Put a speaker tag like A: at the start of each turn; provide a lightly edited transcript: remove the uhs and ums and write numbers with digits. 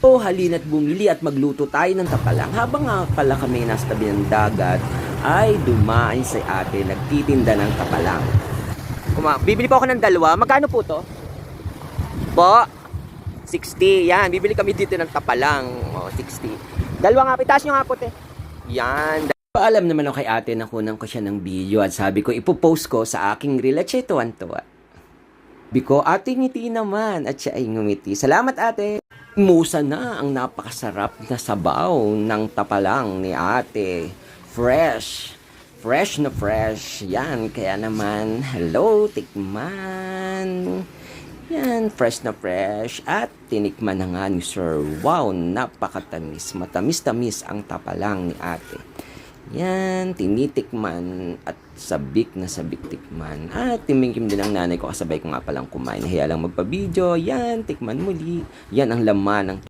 A: po, halina't bumili at magluto tayo ng tapalang. Habang nga pala kami nasa tabi ng dagat, ay dumaan si ate nagtitinda ng tapalang. Bibili po ako ng dalawa. Magkano po to? Po? 60. Yan, bibili kami dito ng tapalang. O, 60. Dalawa nga, itaas nyo nga po, te. Yan. Paalam naman ako kay ate na kunan ko siya ng video at sabi ko, ipopost ko sa aking reel at siya tuwan-tuwa. Biko, ate ngiti naman at siya ay ngumiti. Salamat ate. Musa na ang napakasarap na sabaw ng tapalang ni ate. Fresh. Fresh na fresh. Yan, kaya naman, hello, tikman. Yan, fresh na fresh. At tinikman na nga ni Sir. Wow, napakatamis. Matamis-tamis ang tapalang ni ate. Yan, tinitikman at sabik na sabik tikman. At timingkim din ang nanay ko, kasabay ko nga palang kumain. Nahiya lang magpa-video. Yan, tikman muli. Yan ang laman ng